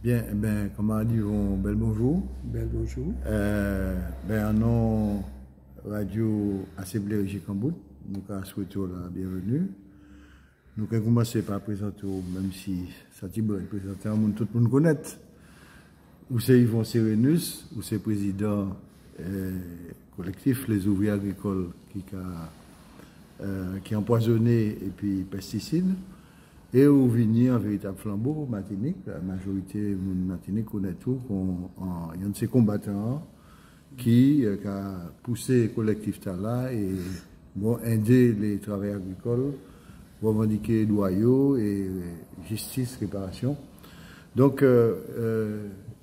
Bien, eh ben, comme on dit, bel bonjour. Bel bonjour. En nom Radio Assemblée Régie Cambout, nous avons souhaité la bienvenue. Nous avons commencé par présenter, même si ça dit bon, présenter un monde, tout le monde connaît. Où c'est Yvon Sérénus, où c'est président collectif Les Ouvriers Agricoles qui a empoisonné et puis pesticides. Et où vient un véritable flambeau Martinique. La majorité de Martinique connaît tout. Il y a de ces combattants qui a poussé le collectif là et vont aider les travailleurs agricoles, revendiquer loyaux et justice, réparation. Donc,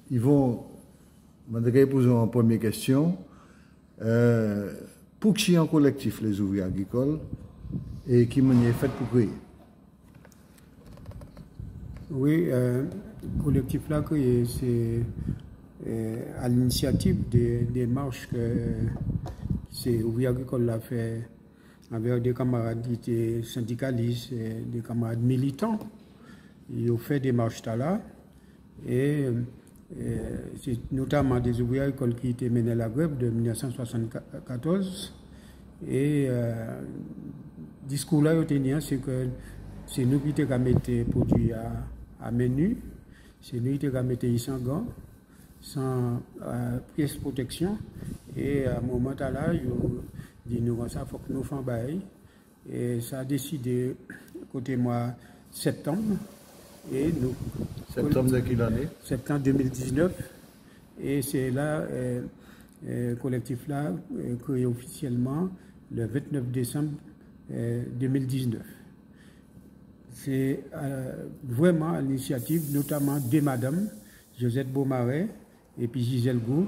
ils vont poser une première question. Pour qui un collectif les ouvriers agricoles et qui est fait pour créer? Oui, le collectif là créé, c'est à l'initiative des marches que ces ouvriers agricoles l'a fait avec des camarades qui étaient syndicalistes, et des camarades militants. Ils ont fait des marches là et c'est notamment des ouvriers agricoles qui étaient menés à la grève de 1974. Et le discours là, c'est que c'est nous qui avons mis des produits à menu, c'est nous qui avons mis sans gants, sans pièces de protection. Et à un moment là, ils ont dit nous, ça faut que nous fassions bail. Et ça a décidé, côté mois septembre. Et nous, septembre de quelle année? Septembre 2019. Et c'est là, le collectif là, créé officiellement le 29 décembre 2019. C'est vraiment à l'initiative, notamment des madames, Josette Beaumarais et puis Gisèle Gou.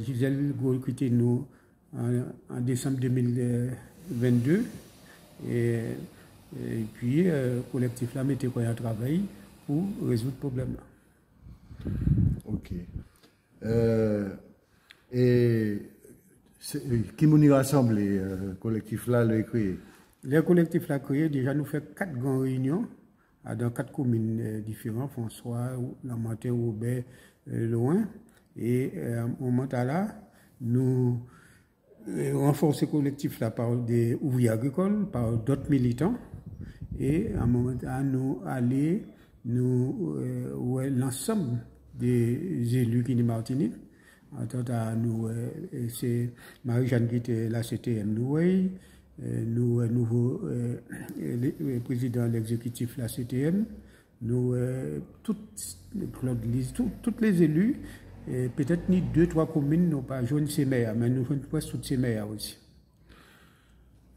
Gisèle Gou quitté nous en décembre 2022. Et puis, le collectif là mettait quoi à travail pour résoudre le problème là. Ok. Et qui m'ont rassemblé, le collectif là, le créé? Le collectif là créé, déjà nous fait 4 grandes réunions dans 4 communes différentes, François, Lamantin, Robert, Loin. Et à un moment là, nous renforçons le collectif là par des ouvriers agricoles, par d'autres militants. Et à un moment là, nous allons l'ensemble des élus qui sont Martinique. Nous, c'est Marie-Jeanne qui était la CTM, nous, nouveau président de l'exécutif de la CTM, nous, toutes les élus, peut-être ni 2-3 communes n'ont pas joué ces maires, mais nous jouons presque toutes ces maires aussi.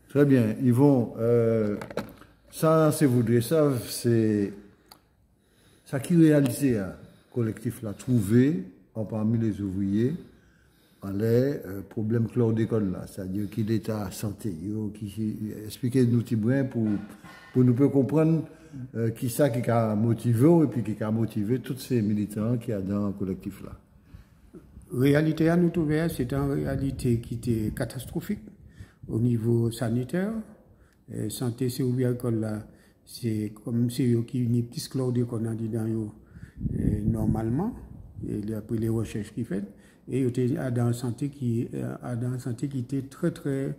Très bien. Yvon, ça, c'est vous dire ça, c'est ça qui réalisait le collectif l'a trouvé parmi les ouvriers. Les problèmes chlordécone là, c'est-à-dire qu'il est à santé, qui expliquez-nous pour nous peut comprendre qui ça qui a motivé et puis qui a motivé tous ces militants qui a dans le collectif là. Réalité à nous trouver, c'est une réalité qui était catastrophique au niveau sanitaire. Santé, c'est ouvrier agricole là, c'est comme c'est eux qui unit plus chlordécone dedans normalement, et après les recherches qu'ils font. Et il était dans une santé qui était très très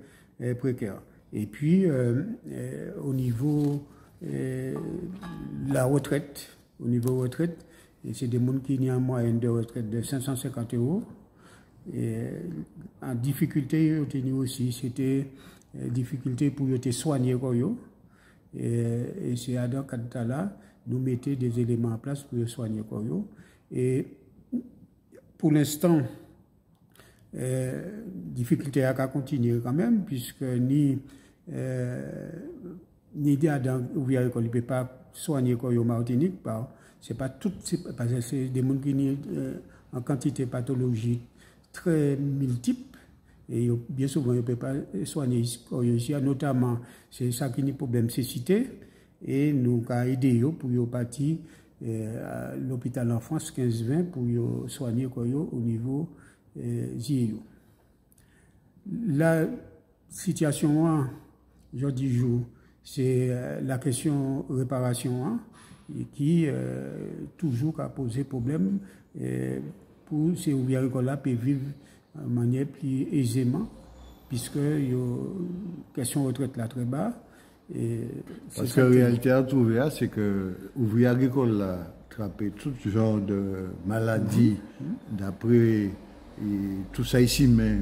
précaire. Et puis au niveau la retraite, c'est des gens qui ont en moyenne de retraite de 550 €. Et en difficulté, aussi, c'était difficulté pour être soigné. Et c'est à dans ce cas-là, nous mettons des éléments en place pour soigner. Et pour l'instant, difficulté à continuer quand même, puisque ni dans ouvrier agricole ne peut pas soigner au Martinique. C'est pas tout, parce que c'est des gens qui ont en quantité pathologique très multiples. Et bien souvent, on ne peut pas soigner ici, notamment, c'est ça qui est le problème, c'est cité. Et nous avons aidé pour partir à l'hôpital en France 15-20 pour soigner au niveau JIO. La situation, je dis jour, c'est la question réparation. et qui toujours a posé problème pour ces ouvriers agricoles-là peuvent vivre de manière plus aisément, puisque il y a question retraite là très bas. Parce que la réalité à trouver, c'est que l'ouvrier agricole a attrapé tout genre de maladies d'après tout ça ici, mais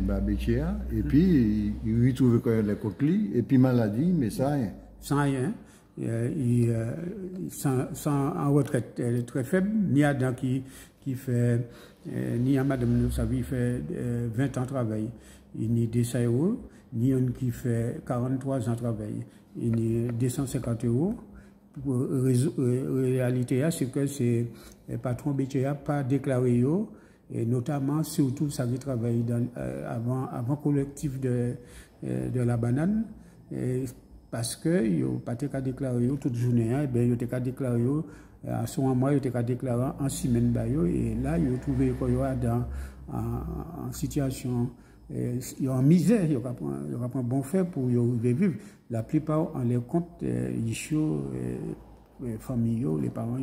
et puis il trouve quand même les coquilles, et puis maladie, mais ça rien. Sans rien. En retraite très faible, ni Adam qui fait, ni à Madame Noussavi fait 20 ans de travail, ni 200 €, ni un qui fait 43 ans de travail, ni 250 €. La réalité, c'est que c'est le patron BTA pas déclaré, et notamment, surtout, ça qui travaille avant collectif de la banane. Parce que il n'a pas été déclaré toute journée, il a été déclaré à ce moment, il a été déclaré en semaine, et là, il a trouvé qu'il en situation, en misère, il a pas bon fait pour vivre. La plupart, on les compte, les familles, les parents.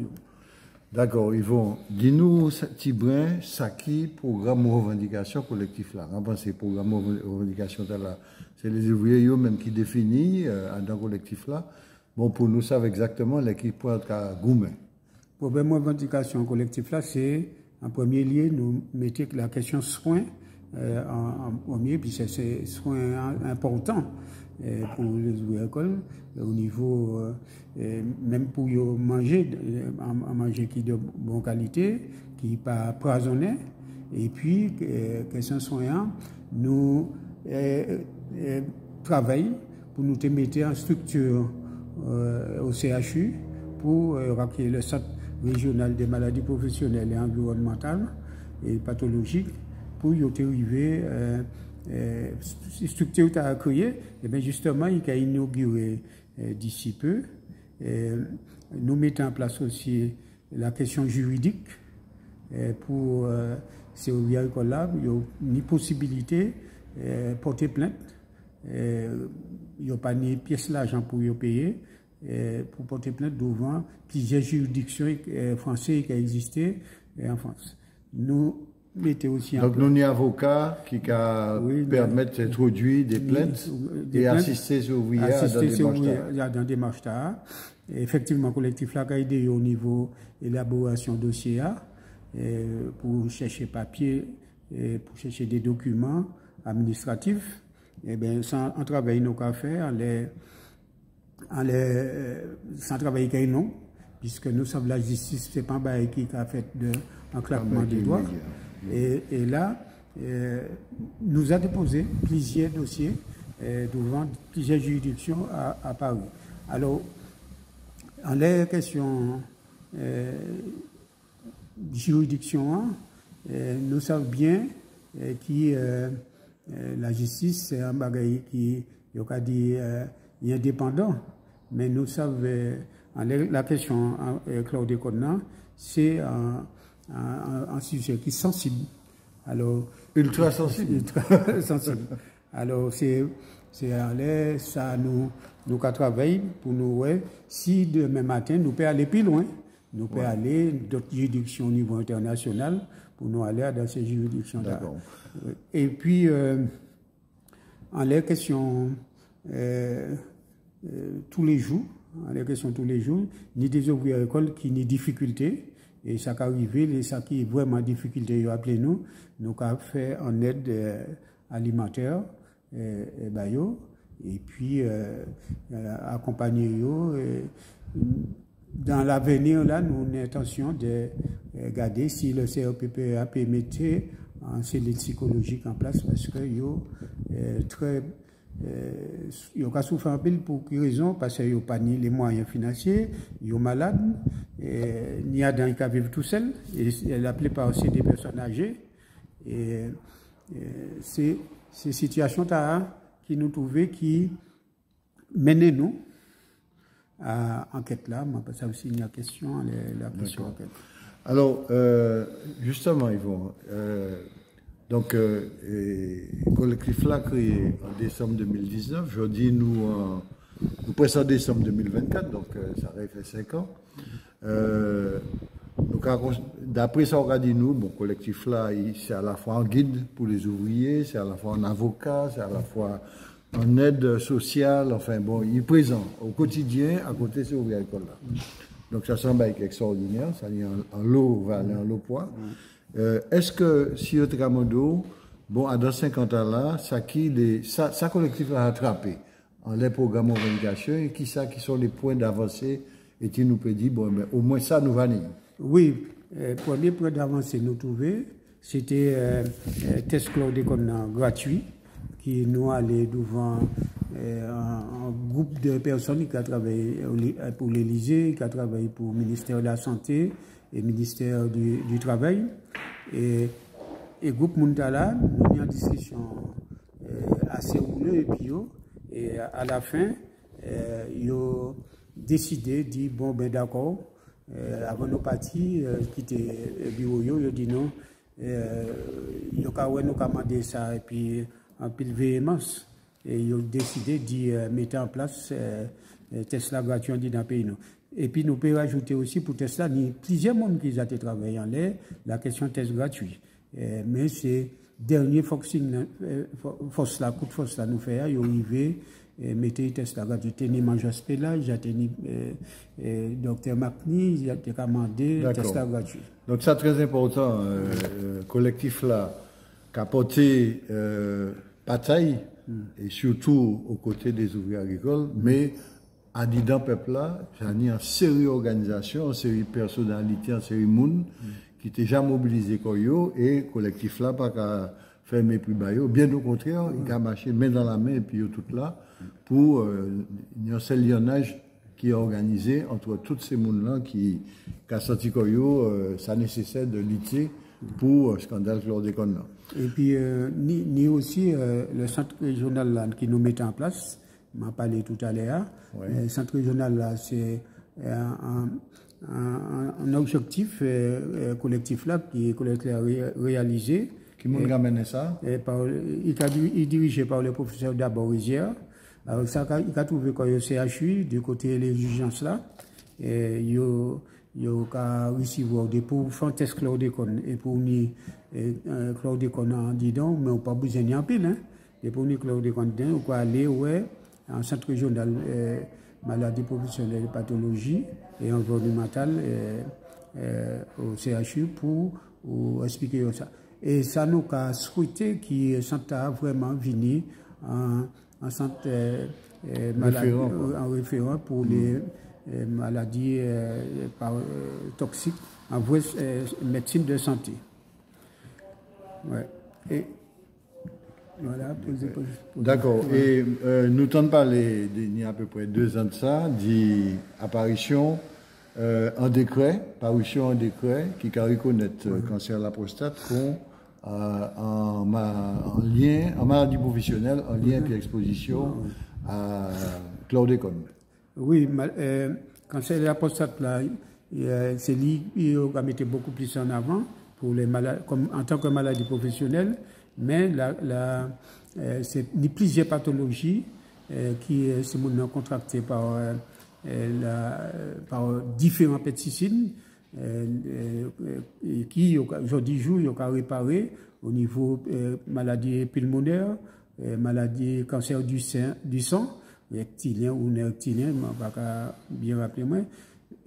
D'accord, Yvon. Dis-nous, Tibrin, ça qui programme de revendication collectif là. On pense que programme de revendication là, c'est les ouvriers eux-mêmes qui définissent dans le collectif là. Bon, pour nous, savons exactement l'équipe pour être à Goumen. Le problème de revendication collectif là, c'est en premier lieu, nous mettons la question soins en premier, puis c'est soins importants pour les ouvriers agricoles, au niveau, même pour manger, manger qui est de bonne qualité, qui n'est pas poisonné, et puis, question soignant, nous travaillons pour nous mettre en structure au CHU pour créer le centre régional des maladies professionnelles et environnementales et pathologiques pour y arriver structure à créer, et bien justement, il a inauguré d'ici peu. Nous mettons en place aussi la question juridique pour ces ouvriers agricoles-là. Il n'y a ni possibilité de porter plainte. Il n'y a pas ni pièce d'argent pour y payer. Pour porter plainte devant plusieurs juridictions françaises qui existent en France. Nous mettons aussi donc, nous avons un avocat qui permettre d'introduire des plaintes et assister aux ouvriers dans des démarches. Effectivement, le collectif là a aidé au niveau de l'élaboration de dossier pour chercher papier, pour chercher des documents administratifs. Et bien, sans travailler nos cafés, sans travailler qu'un nom, puisque nous sommes la justice, c'est pas un bail qui a fait un claquement des doigts. Et là, nous a déposé plusieurs dossiers devant plusieurs juridictions à Paris. Alors, en les questions juridiction, nous savons bien que la justice, c'est un bagage qui est indépendant, mais nous savons la question Claude Connan, c'est un sujet qui est sensible. Alors, ultra sensible. Ultra sensible. Alors, ça nous travaillons pour nous, si demain matin, nous pouvons aller plus loin, nous pouvons aller d'autres juridictions au niveau international pour nous aller dans ces juridictions-là. Et puis, en les questions tous les jours, ni des ouvriers agricoles qui ni difficulté, et ça qui arrive, ça qui est vraiment difficulté, appelez-nous, nous avons fait en aide alimentaire, et puis accompagner dans l'avenir là, nous avons l'intention de regarder si le CRPPA peut mettre en cellule psychologique en place, parce que il y a souffert un peu pour quelle raison? Parce qu'il n'y a pas ni les moyens financiers, il y a malades, il y a des gens qui vivent tout seuls, et la plupart aussi des personnes âgées. Et c'est ces situations qui nous trouvent, qui mènent nous à enquête là. Mais ça aussi, il y a question, la question enquête. Alors, justement, Yvon, donc, le collectif là créé en décembre 2019, je dis nous presque en décembre 2024, donc ça aurait fait 5 ans. D'après ça, on a dit nous, bon, collectif là, c'est à la fois un guide pour les ouvriers, c'est à la fois un avocat, c'est à la fois en aide sociale, enfin bon, il est présent au quotidien à côté de ces ouvriers agricoles là. Donc ça semble être extraordinaire, ça dit en lot va aller en lot poids. Est-ce que si le Tramondo, bon, dans 50 ans là, ça collectif a rattrapé en les programmes d'organisation et qui sont les points d'avancée et qui nous peut dire, bon, mais au moins ça nous va venir. Oui, premier point d'avancée nous trouver, c'était test chlordécone gratuit qui nous allait devant un groupe de personnes qui a travaillé pour l'Élysée, qui a travaillé pour le ministère de la Santé et le ministère du Travail. Et groupe Muntala, nous avons une discussion assez rouleuse et puis et à la fin, ils ont décidé de dire bon ben d'accord, avant nos partis qui étaient bureau, ils ont dit non, ils ont commandé ça et puis en pile véhémence. Et ils ont décidé de mettre en place Tesla gratuit dans le pays. Et puis nous pouvons rajouter aussi pour Tesla, il y a plusieurs monde qui ont travaillé en l'air, la question test gratuit. Mais c'est dernier force là, coup de force là nous fait, ils ont arrivé, mettez Tesla gratuit. Teni Manjaspé là, j'ai tenu Dr Macni, j'ai été commandé Tesla gratuit. Donc c'est très important, collectif là, qui a porté bataille, et surtout aux côtés des ouvriers agricoles, mais à dit dans le peuple là, il y a une série d'organisations, une série de personnalités, une série de monde qui étaient déjà mobilisés et le collectif là, pas qu'à faire mes plus bas. Bien au contraire, il a marché main dans la main et puis tout là, pour un seul lionnage qui est organisé entre tous ces mondes-là qui a senti que ça nécessaire de lutter pour le scandale chlordécone. Et puis, ni aussi le centre régional là, qui nous met en place, on m'a parlé tout à l'heure. Le centre régional là, c'est un objectif collectif là qui est réalisé. Qui m'a amené ça? Il est dirigé par le professeur Daborizière. Alors, ça, il a trouvé que le CHU, du côté de l'exigence là, il a recevoir des pour faire test chlordécone et pour ni chlordécone en dedans, mais on n'a pas besoin d'y en pile. Hein. Et pour ni chlordécone dedans, on peut aller en centre régional maladie professionnelle, pathologie et environnementale au CHU pour expliquer ça. Et ça nous a souhaité qu'il soit vraiment venu en centre en référent pour les maladies toxiques en vraie médecine de santé. Ouais. Et voilà. D'accord. Et nous t'en parler il y a à peu près 2 ans de ça, d'apparition en décret, parution en décret qui a reconnaître le cancer de la prostate en lien, en maladie professionnelle, en lien avec l'exposition à chlordécone. Oui, cancer de la prostate, c'est lui qui a mis beaucoup plus en avant pour les malades, comme en tant que maladie professionnelle, mais c'est plusieurs pathologies qui sont contractées par différents pesticides qui, aujourd'hui, ils ont réparé au niveau maladie pulmonaire, maladie cancer du sang, rectilien ou rectilien, je ne vais pas bien rappeler moi.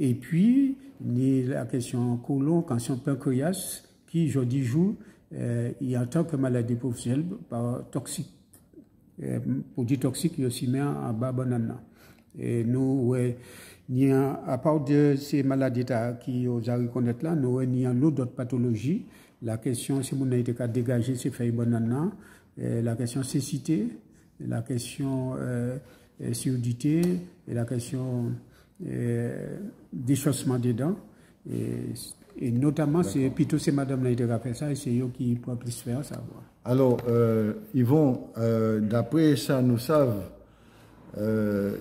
Et puis, la question colon, cancer pancréas, qui aujourd'hui joue en tant que maladie professionnelle par toxique, produits toxiques, il aussi mis en bas banane. Et nous, à part de ces maladies qui ont à reconnaître là, nous avons d'autres pathologies. La question, si on a été dégagé ces feuilles banane, la question cécité, la question surdité et la question déchaussement des dents. Et notamment, c'est plutôt ces madames qui ont fait ça et c'est eux qui pourraient plus faire savoir. Alors, Yvon, d'après ça, nous savons,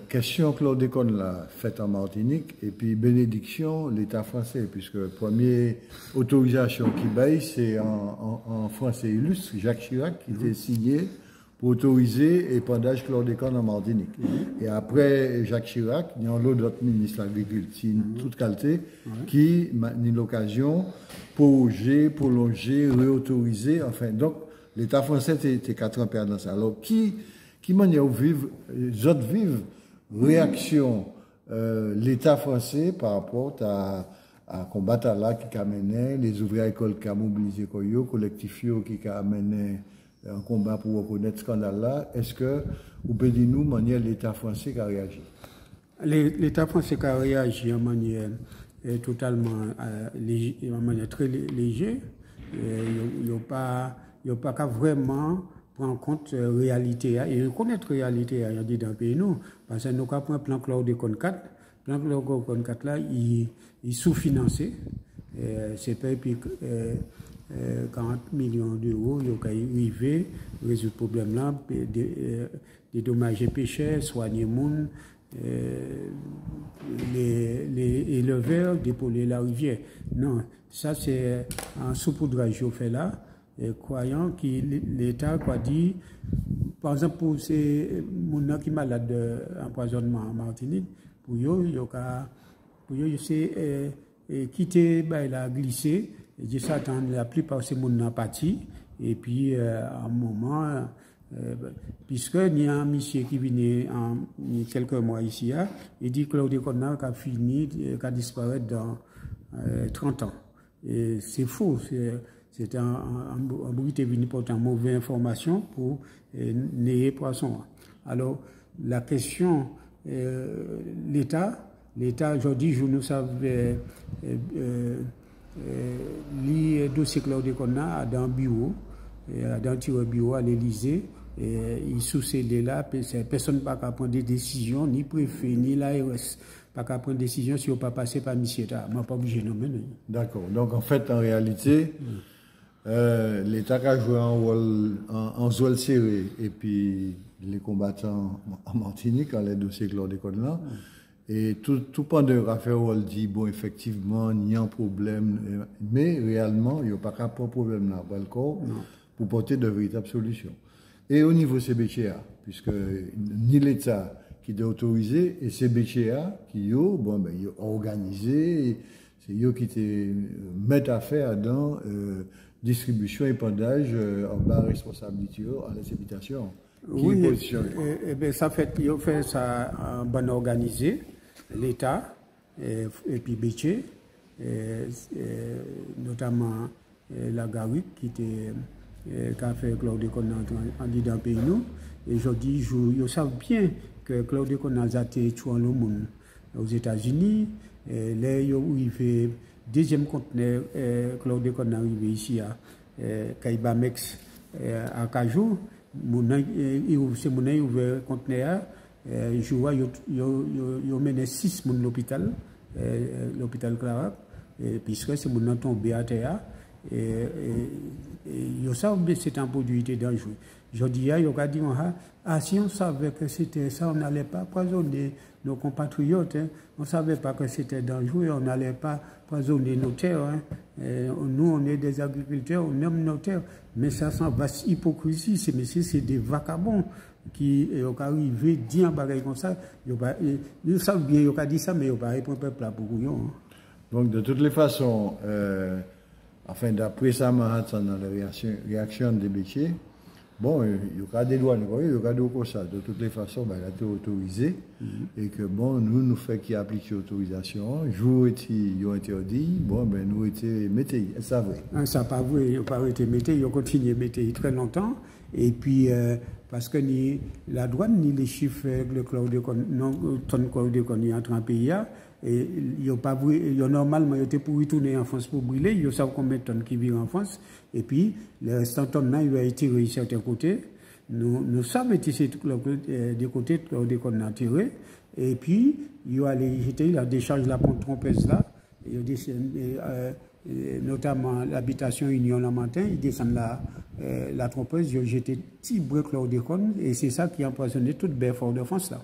question chlordécone là, faite en Martinique, et puis bénédiction, l'État français, puisque première autorisation qui baille, c'est en français illustre, Jacques Chirac, qui était signé pour autoriser l'épandage chlordécone en Martinique. Et après Jacques Chirac, il y a l'autre ministre de l'Agriculture, toute qualité, qui a eu l'occasion pour prolonger, réautoriser, enfin, donc l'État français était 4 ans perdant ça. Alors, qui manière vivre, les autres vivent réaction l'État français par rapport à combattre là qui a mené, les ouvriers écoles qui ont mobilisé, les collectifs qui ont mené un combat pour reconnaître ce scandale là. Est-ce que vous pouvez dire nous manière l'État français qui a réagi? L'État français qui a réagi en manière totalement en manière très légère. Il n'y a pas vraiment prendre en compte la réalité et reconnaître la réalité dans le pays nous. Parce que nous avons un plan chlordécone 4. Le plan chlordécone 4 là, il est sous-financé. C'est pas puis 40 millions d'euros, il y a arrivé, résoudre le problème là, dédommager pêcheurs, soigner les gens, les éleveurs, dépolluer la rivière. Non, ça c'est un saupoudrage qu'on fait là. Croyant que l'État a dit, par exemple, pour ces gens qui sont malades d'empoisonnement en Martinique, pour eux, c'est quitter la glissée, et dire ça, la plupart de ces gens ont parti, et puis à un moment, puisqu'il y a un monsieur qui venait en quelques mois ici, il dit que chlordécone a fini, a disparu dans 30 ans. Et c'est faux. C'est un bruit qui est venu porter une mauvaise information pour les poissons. Alors, la question, l'État aujourd'hui, je nous savais, les dossiers chlordécone dans le bureau, dans le bureau à l'Élysée, ils sous-cédent là, personne ne peut pas prendre des décisions, ni préfet, ni l'ARS. Pas qu'à prendre des décisions si on ne peut pas passer par Missieta. Je ne pas obligé de nommer. D'accord. Donc, en fait, en réalité, l'État a joué un rôle en zone serré et puis les combattants en Martinique, en les dossiers chlordécone là. Et tout pendant l'affaire, on dit, bon, effectivement, il y a un problème, mais réellement, il n'y a pas qu'un problème là, pour porter de véritables solutions. Et au niveau CBCA, puisque ni l'État qui est autorisé, et CBCA qui ont organisé, c'est eux qui mettent à faire dans distribution et pendage en bas responsabilité à les habitations. Oui, ça fait ça en bon organisé, l'État et puis Béché, notamment la Garrigue qui a fait chlordécone en dans le pays nous. Et aujourd'hui, ils savent bien que chlordécone a été tué le monde aux États-Unis. Là, il fait deuxième conteneur chlordécone arrivé ici à Kaibamex à Kajou. C'est mon ouvert conteneur. Je vois il mené 6 personnes à l'hôpital Clarac, puisque c'est mon tombé à terre. Ils savent que c'est un produit dangereux. Je dis, ils ont dit, si on savait que c'était ça, on n'allait pas poisonner nos compatriotes. On ne savait pas que c'était dangereux, on n'allait pas poisonner nos terres. Nous, on est des agriculteurs, on aime nos terres. Mais ça sent vaste hypocrisie. Ces messieurs, c'est des vagabonds qui ont arrivé, dire un bagage comme ça. Ils savent bien, ils ont dit ça, mais ils n'ont pas répondu au peuple pour couillon. Donc, de toutes les façons, enfin, d'après ça, dans la réaction des métiers, bon, il y a des douanes, il y a des comme ça. De toutes les façons, il a été autorisé. Et que, bon, nous faisons qui appliquent l'autorisation. Jour ils ont interdit, bon, ben, nous étions métayés. C'est vrai. Ça n'a pas vrai, ils n'ont pas été métayés, ils ont continué à métayer très longtemps. Et puis, parce que ni la douane, ni les chiffres, le chlordécone, non, tonne chlordécone entre un pays, et ils ont pas brûlé, normalement, ils étaient pour retourner en France pour brûler, ils savent combien de tonnes qui vivent en France, et puis, le restant de tonnes, il a été tiré de certains côtés. Nous savons tirer des côtés chlordécone a tiré, et puis, il a jeté la décharge la pompe trompeuse là, notamment l'habitation Union la matin, ils descendent la trompeuse, ils ont jeté petit bruit chlordécone, et c'est ça qui a empoisonné toute Belfort de France là.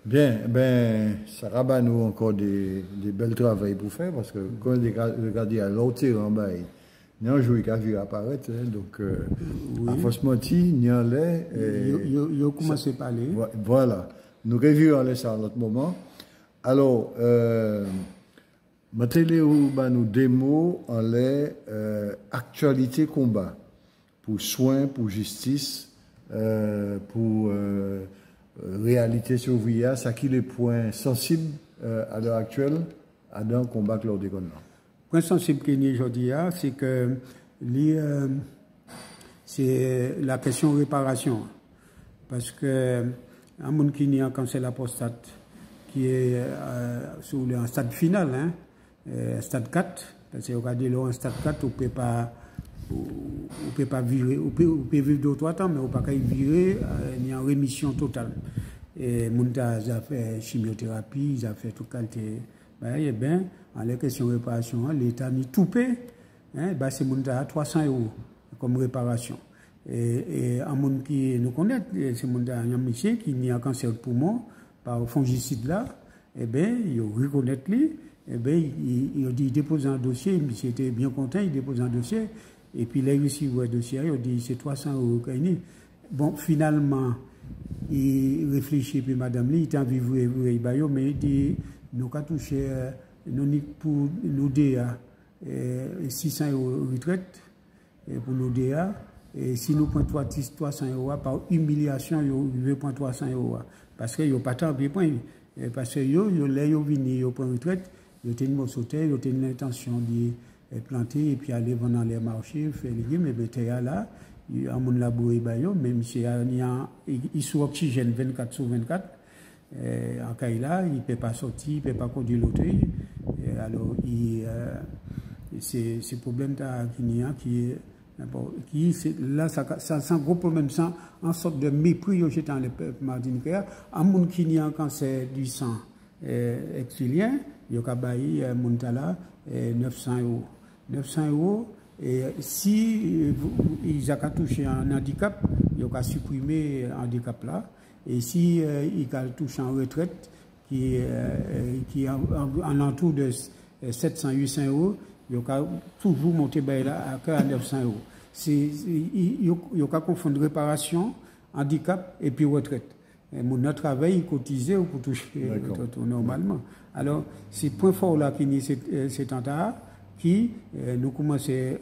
Bien, ben, ça rabat nous encore des belles travails pour faire, parce que quand on regarde à l'autre en bas, n'y a un jour qui a vu apparaître, hein, donc, à force mentir, n'y a l'air. Il a commencé à parler. Voilà. Nous revirons ça à notre moment. Alors, maintenant, nous démo en les actualité combat pour soins, pour justice, pour réalité surveillance, ça qui les points sensibles à l'heure actuelle à dans le combat lors des gonds. Le point sensible qu'il y a aujourd'hui, c'est que c'est la question de réparation. Parce que un monde qui a un cancer de la prostate qui est sur un stade final, hein, stade 4, parce que regardez là, un stade 4, on ne peut pas virer, on peut vivre 2 ou 3 temps, mais on ne peut pas virer, il y a une rémission totale. Et mon a fait chimiothérapie, il a fait toute qualité. Eh bien, en la question de réparation, l'État a mis tout payé, hein, c'est mon a 300 € comme réparation. Et un monde qui nous connaît, c'est mon un monsieur qui a un cancer de poumon par fongicide là, eh bien, il reconnaît lui, eh bien, il dit, il dépose un dossier, il était bien content, il dépose un dossier, et puis là, il reçoit le dossier, il dit, c'est 300 € Bon, finalement, il réfléchit, puis madame, il était en vivre, mais il dit, nous avons touché, pour nous DA, 600 € retraite, pour nos DA, et si nous prenons 300 € par humiliation, ils prennent 300 €. Parce qu'ils n'ont pas tant de points. Parce que ils prennent retraite, ils ont une mosse ils ont une intention de planter et puis aller vendre dans les marchés, faire les légumes, mais là, il y a un monde labouré, même si il sous oxygène 24 sur 24. En cas là, il ne peut pas sortir, il ne peut pas conduire l'auto. Alors, c'est ce problème qui là, ça sent gros problème, ça, en sorte de mépris au jetant le peuple martiniquais. Un monde qui a un cancer du sang exilien, il y a un monde là, 900 €. 900 €, et si ils ont touché un handicap, ils ont supprimé un handicap là. Et si ils ont touché en retraite, qui est en entour de 700-800 €, il y a toujours monté à 900 €. Il y a confondre réparation, handicap et puis retraite. Mon travail, il cotisait pour toucher retraite normalement. Alors, c'est point fort là qui est cet entente qui nous commençons à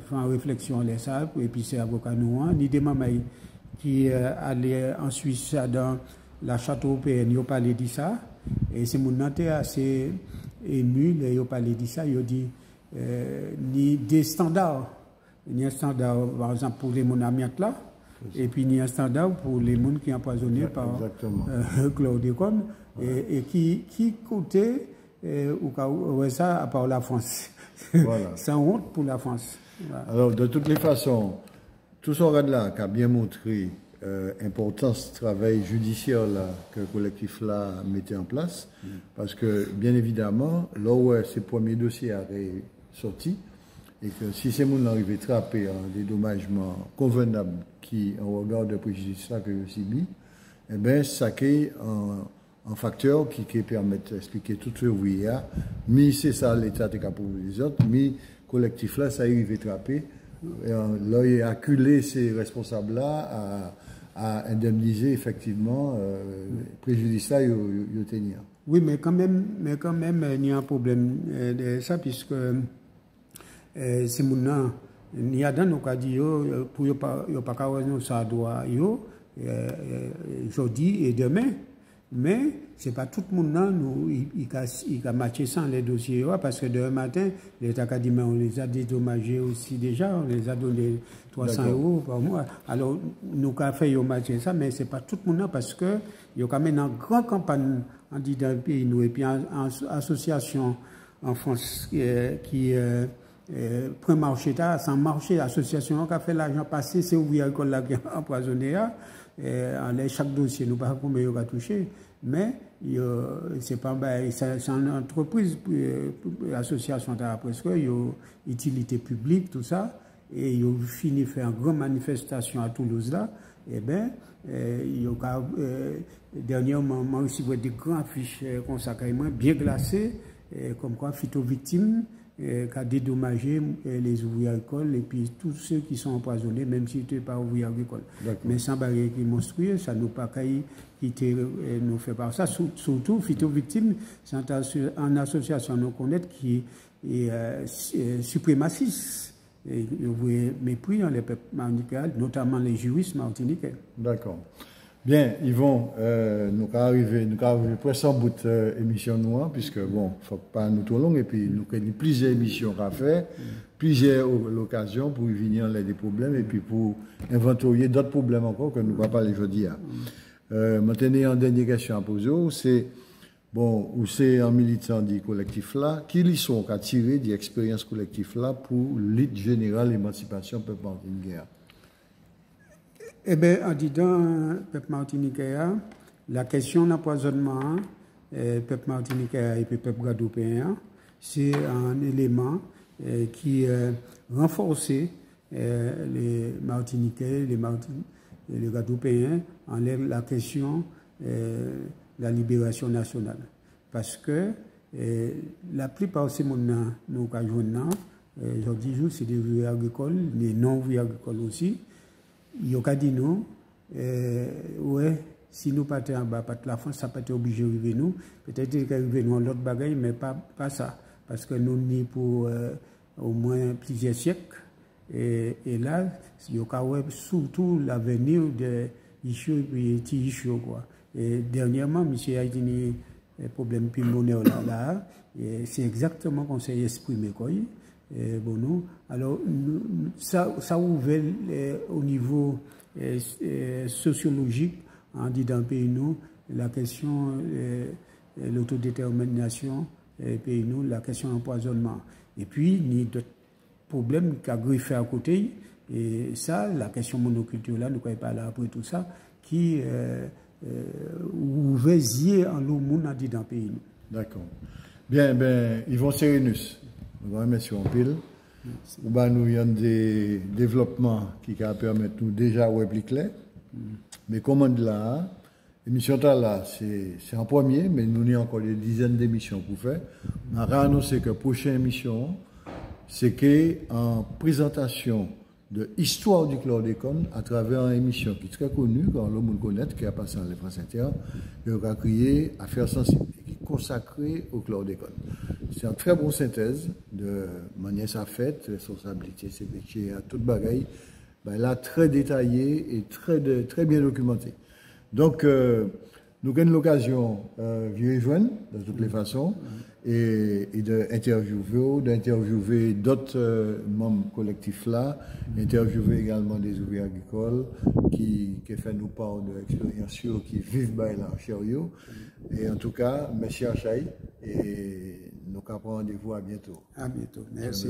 faire une réflexion à ça, et puis c'est avocat nous, ni des mamans qui allaient en Suisse dans la charte européenne, ils ont parlé de ça, et c'est mon nantais assez ému, ils ont parlé de ça, ils ont dit ni des standards, ni un standard par exemple pour les gens amiantes là, et puis ni un standard pour les gens qui sont empoisonnés par chlordécone, et qui coûtait ou ça à part la France. Voilà. Sans honte pour la France. Voilà. Alors, de toutes les façons, tout ce là qui a bien montré l'importance du travail judiciaire là, que le collectif là mettait en place, parce que, bien évidemment, là où ces premiers dossiers avaient sorti, et que si ces gens arrivaient à trapper un dédommagement convenable qui, en regard de préjudice là que je subis, eh bien, ça qui un facteur qui permet d'expliquer tout ce que mais c'est ça l'État est capable pour les autres, mais collectif là, ça arrive à trapper. Là, il a acculé ces responsables-là à indemniser effectivement préjudice là, il tenir. Oui, mais quand même, il y a un problème de ça, puisque c'est mon il y a dans nos cas dit pour ne pas avoir ça doit aujourd'hui et demain. Mais ce n'est pas tout le monde qui a matché ça les dossiers, parce que demain matin, l'État a dit, mais on les a dédommagés aussi déjà, on les a donné 300 € par mois. Alors, nous avons fait matcher ça, mais ce n'est pas tout le monde, parce qu'il y a quand même une grande campagne en dit dans le pays, nous, et puis une association en France qui prend marché, sans marché, l'association qui a fait l'argent passé, c'est ouvrier qui a empoisonné. Chaque dossier, nous ne savons pas combien il va toucher, mais c'est une entreprise, l'association presque, il y a utilité publique, tout ça, et il a fini de faire une grande manifestation à Toulouse là, et bien, il y a dernièrement aussi des grands affiches consacrés, bien glacés, comme quoi phyto-victimes, qui a dédommagé les ouvriers agricoles et puis tous ceux qui sont empoisonnés, même si tu n'es pas ouvrier agricole. Mais sans barrière qui monstrueux, ça nous pas quitter nous fait par ça. Surtout, phyto-victimes, c'est en association nous connaître qui est suprémaciste. Et vous voyez mépris dans les peuples martiniquais, notamment les juristes martiniquais. D'accord. Bien, Yvon, nous arrivons presque en bout de l'émission noire, puisque bon, faut pas nous trop long, et puis nous avons plusieurs émissions à faire, plusieurs occasions pour y venir les des problèmes, et puis pour inventorier d'autres problèmes encore que nous ne va pas les aujourd'hui. Maintenant, une dernière question à poser, c'est, bon, où c'est un militant du collectif là, qui ils sont à tirer de l'expérience collective là pour l'idée générale l'émancipation peuple martiniquais? Eh bien, en disant peuple martiniquais, la question d'empoisonnement, peuple martiniquais et peuple guadeloupéen, c'est un élément qui renforce les martiniquais, les guadeloupéens en la question de la libération nationale. Parce que la plupart de ces gens nous avons aujourd'hui, c'est des ouvriers agricoles, des non-ouvriers agricoles aussi. Il y a dit nous, ouais, si nous partons en bas, pas de la France, ça peut être obligé de arriver nous. Peut-être qu'il va arriver nous l'autre bagaille, mais pas ça. Parce que nous n'y pour au moins plusieurs siècles. Et là, il y a surtout l'avenir de Isho et puis Isho, quoi. Et dernièrement, monsieur a dit un problème pulmonaire là, et c'est exactement qu'on s'est exprimé, quoi. Bon, nous, alors, ça ouvre au niveau sociologique, en dit dans le pays, nous, la question de l'autodétermination, pays, nous, la question de l'empoisonnement. Et puis, il y a d'autres problèmes qui a griffé à côté, et ça, la question monoculture, là, nous ne pouvons pas là après tout ça, qui ouvre zier en l'eau, on a dit dans le pays. D'accord. Bien, Yvon Serenus. Nous remercions en pile. Nous avons des développements qui permettent nous déjà de plus clair. Mais comment là, l'émission là, c'est en premier, mais nous avons encore des dizaines d'émissions pour faire. On a annoncé que la prochaine émission, c'est qu'en présentation de l'histoire du chlordécone à travers une émission qui est très connue, quand le monde connaît, qui a passé dans les France Inter, et on a créé Affaires sensibles, qui est consacrée au chlordécone. C'est une très bonne synthèse de manière sa fête, responsabilité, ses métiers, à toute bagaille, là, très détaillé et très bien documenté. Donc, nous avons l'occasion de joindre de toutes les façons et d'interviewer d'autres membres collectifs là, interviewer également des ouvriers agricoles qui font nous part de l'expérience qui vivent là en chariot. Et en tout cas, merci Achaï et nous avons rendez-vous à bientôt. À bientôt. Merci.